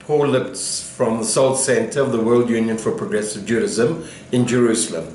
Paul Liptz from the Saltz Center of the World Union for Progressive Judaism in Jerusalem.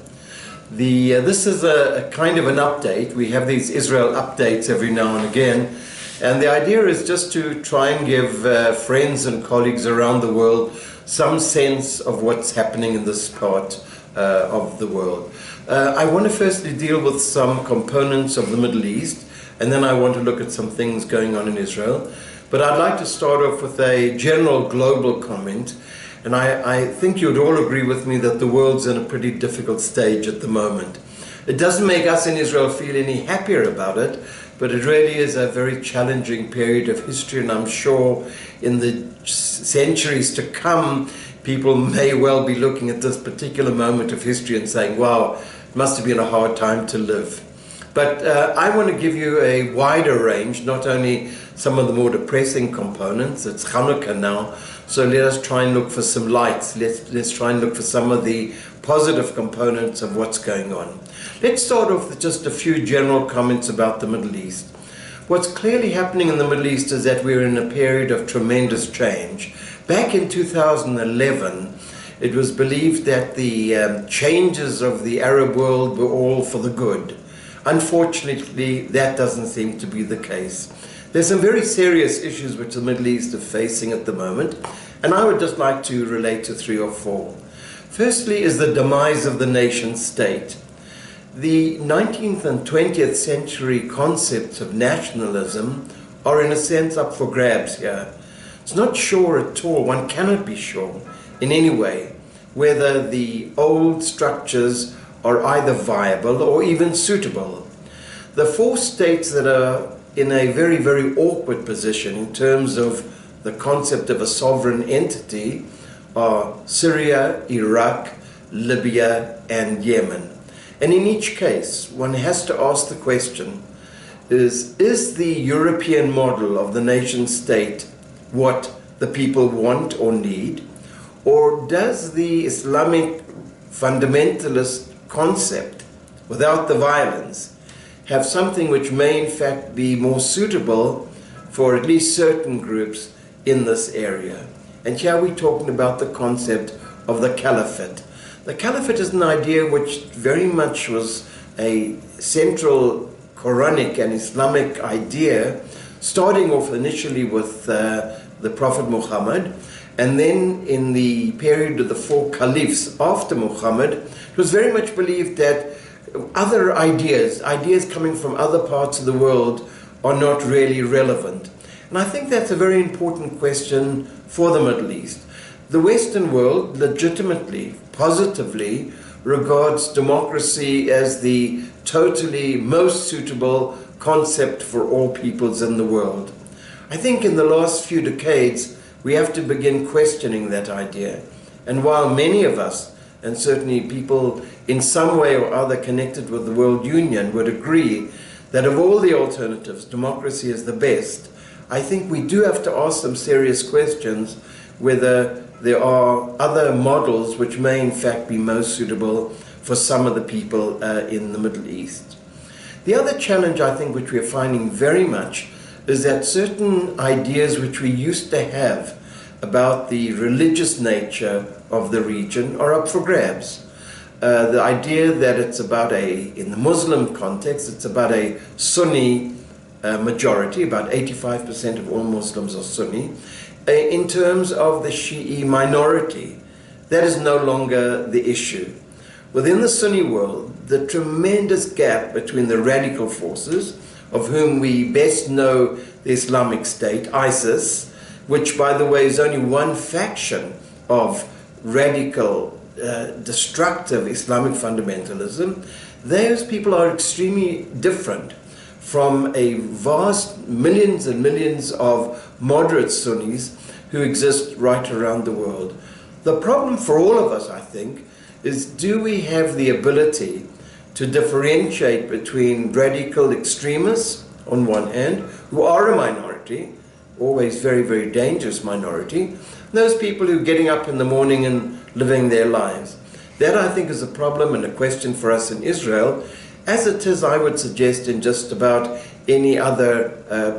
This is a kind of an update. We have these Israel updates every now and again, and the idea is just to try and give friends and colleagues around the world some sense of what's happening in this part of the world. I want to firstly deal with some components of the Middle East, and then I want to look at some things going on in Israel. But I'd like to start off with a general global comment, and I think you'd all agree with me that the world's in a pretty difficult stage at the moment. It doesn't make us in Israel feel any happier about it, but it really is a very challenging period of history, and I'm sure in the centuries to come, people may well be looking at this particular moment of history and saying, wow, it must have been a hard time to live. But I want to give you a wider range, not only some of the more depressing components. It's Hanukkah now, so let us try and look for some lights. Let's try and look for some of the positive components of what's going on. Let's start off with just a few general comments about the Middle East. What's clearly happening in the Middle East is that we're in a period of tremendous change. Back in 2011, it was believed that the changes of the Arab world were all for the good. Unfortunately, that doesn't seem to be the case. There's some very serious issues which the Middle East are facing at the moment, and I would just like to relate to 3 or 4. Firstly is the demise of the nation state. The 19th and 20th century concepts of nationalism are in a sense up for grabs here. It's not sure at all, one cannot be sure in any way, whether the old structures are either viable or even suitable. The 4 states that are in a very, very awkward position in terms of the concept of a sovereign entity are Syria, Iraq, Libya, and Yemen. And in each case, one has to ask the question, is the European model of the nation state what the people want or need? Or does the Islamic fundamentalist concept, without the violence, have something which may in fact be more suitable for at least certain groups in this area? And here we're talking about the concept of the caliphate. The caliphate is an idea which very much was a central Quranic and Islamic idea, starting off initially with the Prophet Muhammad, and then in the period of the 4 caliphs after Muhammad, it was very much believed that other ideas coming from other parts of the world are not really relevant. And I think that's a very important question for the Middle East. The Western world legitimately, positively regards democracy as the totally most suitable concept for all peoples in the world. I think in the last few decades, we have to begin questioning that idea. And while many of us, and certainly people in some way or other connected with the World Union, would agree that of all the alternatives, democracy is the best, I think we do have to ask some serious questions whether there are other models which may in fact be most suitable for some of the people in the Middle East. The other challenge I think which we are finding very much is that certain ideas which we used to have about the religious nature of the region are up for grabs. The idea that it's about in the Muslim context, it's about a Sunni majority, about 85% of all Muslims are Sunni. In terms of the Shi'i minority, that is no longer the issue. Within the Sunni world, the tremendous gap between the radical forces, of whom we best know the Islamic State, ISIS, which by the way is only one faction of radical, destructive Islamic fundamentalism, those people are extremely different from a vast millions and millions of moderate Sunnis who exist right around the world. The problem for all of us, I think, is do we have the ability to differentiate between radical extremists on one hand, who are a minority, always very, very dangerous minority, and those people who are getting up in the morning and living their lives. That, I think, is a problem and a question for us in Israel, as it is, I would suggest, in just about any other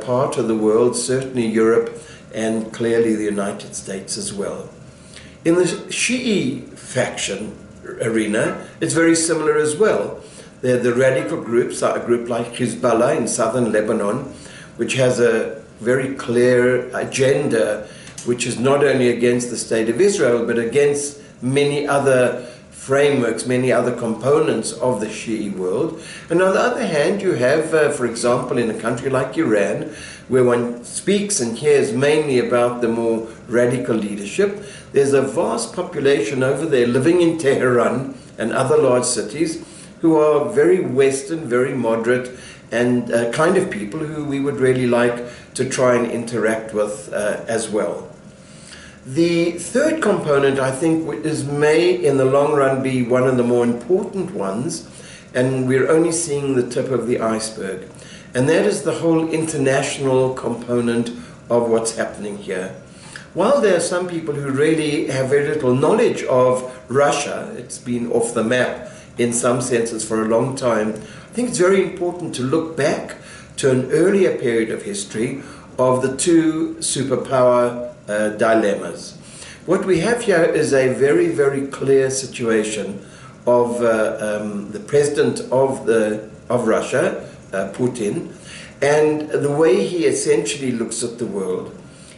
part of the world, certainly Europe and clearly the United States as well. In the Shi'i faction arena, it's very similar as well. They're the radical groups, like a group like Hezbollah in southern Lebanon, which has a very clear agenda, which is not only against the State of Israel, but against many other frameworks, many other components of the Shi'i world. And on the other hand, you have, for example, in a country like Iran, where one speaks and hears mainly about the more radical leadership, there's a vast population over there living in Tehran and other large cities who are very Western, very moderate, and kind of people who we would really like to try and interact with as well. The third component, I think, may in the long run be one of the more important ones, and we're only seeing the tip of the iceberg, and that is the whole international component of what's happening here. While there are some people who really have very little knowledge of Russia, it's been off the map in some senses for a long time, I think it's very important to look back to an earlier period of history of the two superpower dilemmas. What we have here is a very, very clear situation of the president of Russia, Putin, and the way he essentially looks at the world.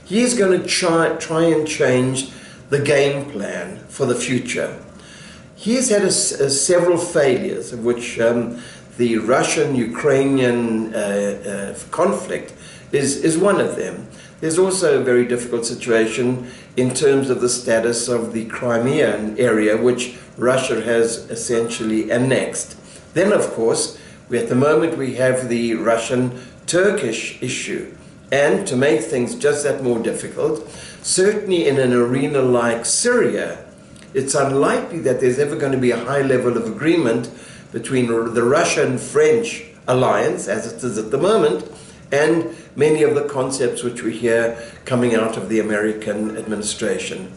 He is going to try and change the game plan for the future. He has had several failures, of which the Russian-Ukrainian conflict is one of them. There's also a very difficult situation in terms of the status of the Crimean area, which Russia has essentially annexed. Then, of course, at the moment we have the Russian-Turkish issue. And to make things just that more difficult, certainly in an arena like Syria, it's unlikely that there's ever going to be a high level of agreement between the Russian-French alliance, as it is at the moment, and many of the concepts which we hear coming out of the American administration.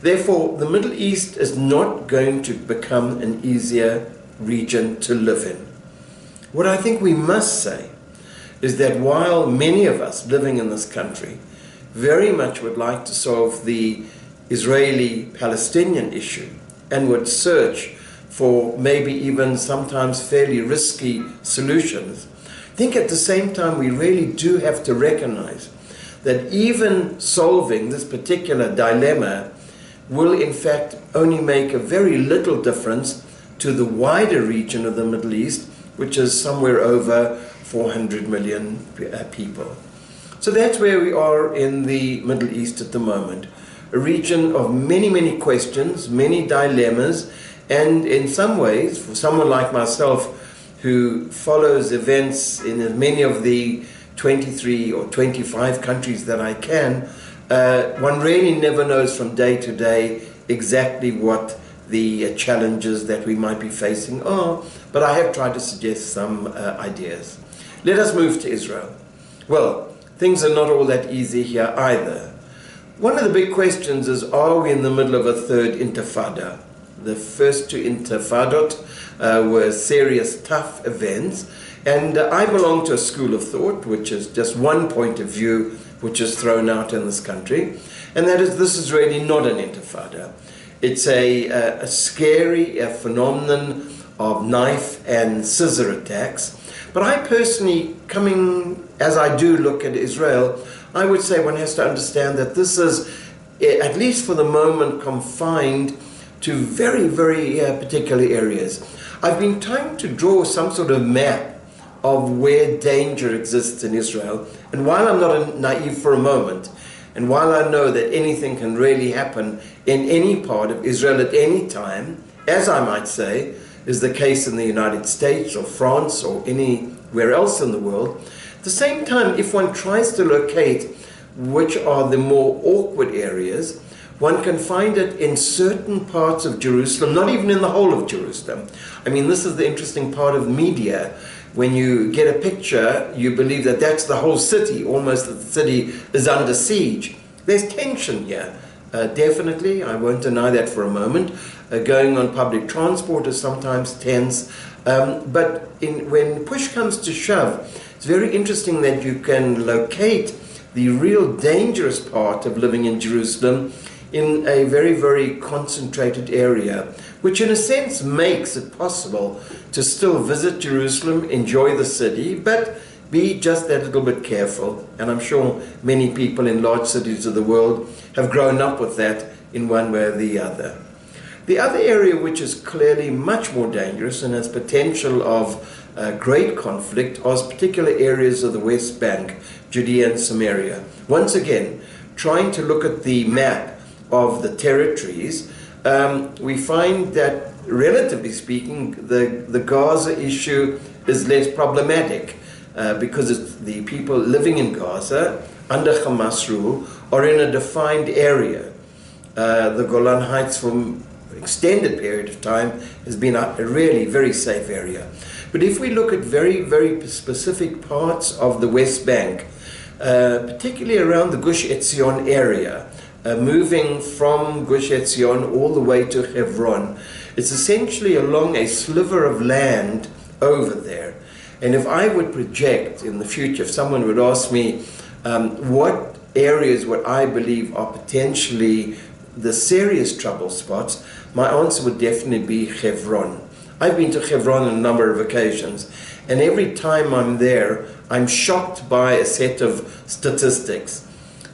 Therefore, the Middle East is not going to become an easier region to live in. What I think we must say is that while many of us living in this country very much would like to solve the Israeli-Palestinian issue and would search for maybe even sometimes fairly risky solutions, I think at the same time we really do have to recognize that even solving this particular dilemma will in fact only make a very little difference to the wider region of the Middle East, which is somewhere over 400 million people. So that's where we are in the Middle East at the moment. A region of many, many questions, many dilemmas, and in some ways, for someone like myself who follows events in many of the 23 or 25 countries that I can, one really never knows from day to day exactly what the challenges that we might be facing are, but I have tried to suggest some ideas. Let us move to Israel. Well, things are not all that easy here either. One of the big questions is, are we in the middle of a third intifada? The first two intifadot were serious, tough events, and I belong to a school of thought, which is just one point of view which is thrown out in this country, and that is this is really not an intifada. It's a scary phenomenon of knife and scissor attacks. But I personally, coming as I do look at Israel, I would say one has to understand that this is, at least for the moment, confined to very, very particular areas. I've been trying to draw some sort of map of where danger exists in Israel. And while I'm not naive for a moment, and while I know that anything can really happen in any part of Israel at any time, as I might say, is the case in the United States or France or anywhere else in the world, at the same time, if one tries to locate which are the more awkward areas, one can find it in certain parts of Jerusalem, not even in the whole of Jerusalem. I mean, this is the interesting part of media. When you get a picture, you believe that that's the whole city, almost that the city is under siege. There's tension here. Definitely, I won't deny that for a moment. Going on public transport is sometimes tense. But when push comes to shove, it's very interesting that you can locate the real dangerous part of living in Jerusalem in a very, very concentrated area, which in a sense makes it possible to still visit Jerusalem, enjoy the city, but be just that little bit careful. And I'm sure many people in large cities of the world have grown up with that in one way or the other. The other area which is clearly much more dangerous and has potential of great conflict are particular areas of the West Bank, Judea and Samaria. Once again, trying to look at the map of the territories, we find that, relatively speaking, the Gaza issue is less problematic because it's the people living in Gaza under Hamas rule are in a defined area. The Golan Heights for an extended period of time has been a really very safe area. But if we look at very, very specific parts of the West Bank, particularly around the Gush Etzion area, moving from Gush Etzion all the way to Hebron, it's essentially along a sliver of land over there. And if I would project in the future, if someone would ask me what areas what I believe are potentially the serious trouble spots, my answer would definitely be Hebron. I've been to Hebron on a number of occasions, and every time I'm there, I'm shocked by a set of statistics.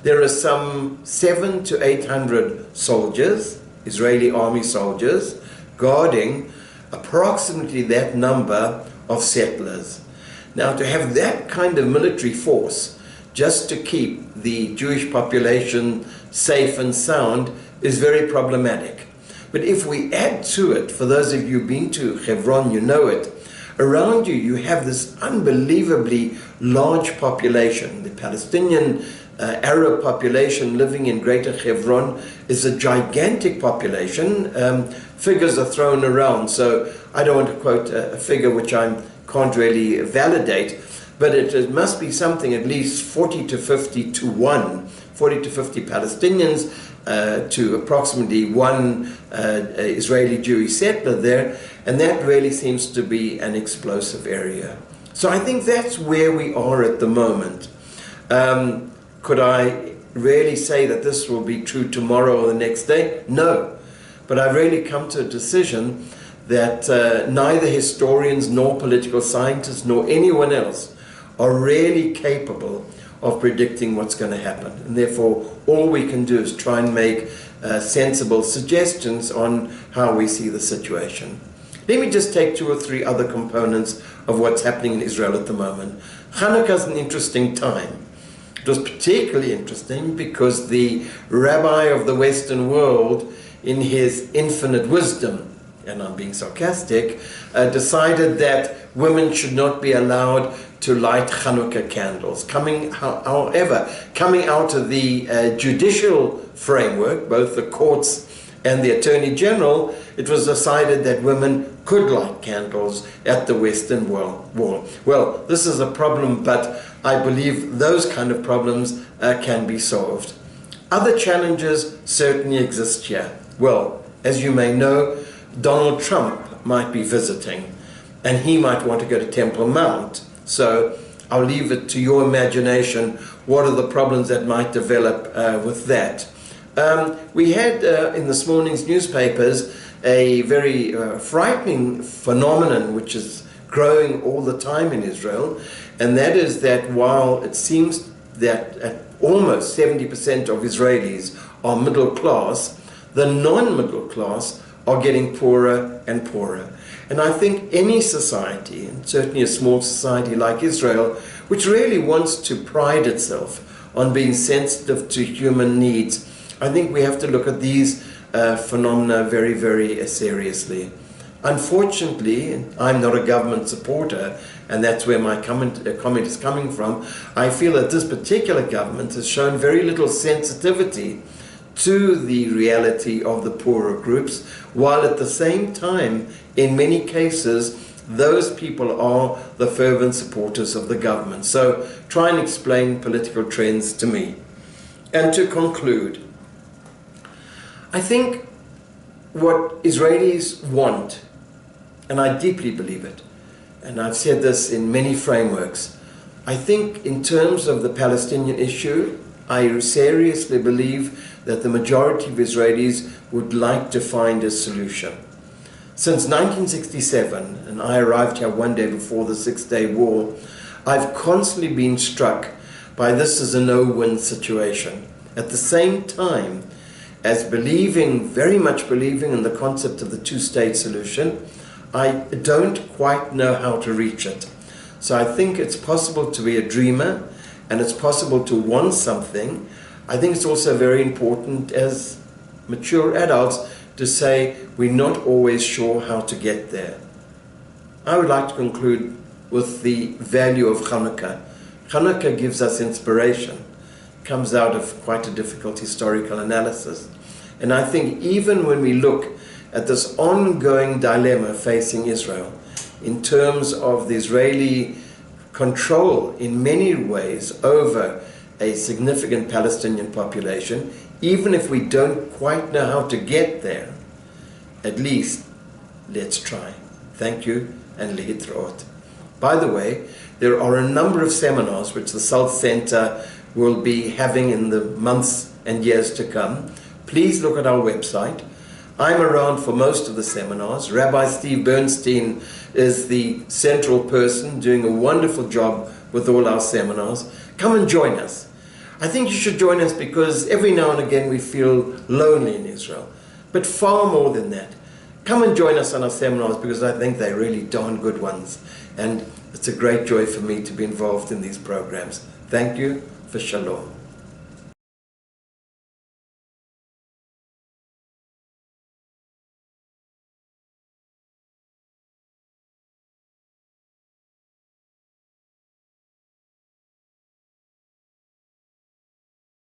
There are some 700 to 800 soldiers, Israeli army soldiers, guarding approximately that number of settlers. Now, to have that kind of military force just to keep the Jewish population safe and sound is very problematic. But if we add to it, for those of you who've been to Hebron, you know it, around you, you have this unbelievably large population. The Palestinian Arab population living in Greater Hebron is a gigantic population. Figures are thrown around, so I don't want to quote a figure which I can't really validate, but it must be something at least 40 to 50 to 1, 40 to 50 Palestinians to approximately one Israeli Jewish settler there, and that really seems to be an explosive area. So I think that's where we are at the moment. Could I really say that this will be true tomorrow or the next day? No. But I've really come to a decision that neither historians nor political scientists nor anyone else are really capable of predicting what's going to happen. And therefore, all we can do is try and make sensible suggestions on how we see the situation. Let me just take 2 or 3 other components of what's happening in Israel at the moment. Hanukkah is an interesting time. It was particularly interesting because the rabbi of the Western world, in his infinite wisdom, and I'm being sarcastic, decided that women should not be allowed to light Hanukkah candles. However, coming out of the judicial framework, both the courts and the Attorney General, it was decided that women could light candles at the Western Wall. Well, this is a problem, but I believe those kind of problems can be solved. Other challenges certainly exist here. Well, as you may know, Donald Trump might be visiting, and he might want to go to Temple Mount. So I'll leave it to your imagination. What are the problems that might develop with that? We had in this morning's newspapers a very frightening phenomenon which is growing all the time in Israel, and that is that while it seems that almost 70% of Israelis are middle class, the non-middle class are getting poorer and poorer. And I think any society, and certainly a small society like Israel, which really wants to pride itself on being sensitive to human needs, I think we have to look at these phenomena very, very seriously. Unfortunately, I'm not a government supporter, and that's where my comment is coming from. I feel that this particular government has shown very little sensitivity to the reality of the poorer groups, while at the same time, in many cases, those people are the fervent supporters of the government. So try and explain political trends to me. And to conclude, I think what Israelis want, and I deeply believe it, and I've said this in many frameworks, I think in terms of the Palestinian issue, I seriously believe that the majority of Israelis would like to find a solution. Since 1967, and I arrived here one day before the Six-Day War, I've constantly been struck by this as a no-win situation. At the same time, as very much believing in the concept of the two-state solution, I don't quite know how to reach it. So I think it's possible to be a dreamer, and it's possible to want something. I think it's also very important as mature adults to say we're not always sure how to get there. I would like to conclude with the value of Hanukkah. Hanukkah gives us inspiration, comes out of quite a difficult historical analysis. And I think even when we look at this ongoing dilemma facing Israel, in terms of the Israeli control in many ways over a significant Palestinian population, even if we don't quite know how to get there, at least let's try. Thank you, and Liptz. By the way, there are a number of seminars which the Saltz Center will be having in the months and years to come. Please look at our website. I'm around for most of the seminars. Rabbi Steve Bernstein is the central person doing a wonderful job with all our seminars. Come and join us. I think you should join us because every now and again we feel lonely in Israel. But far more than that. Come and join us on our seminars because I think they're really darn good ones. And it's a great joy for me to be involved in these programs. Thank you for Shalom.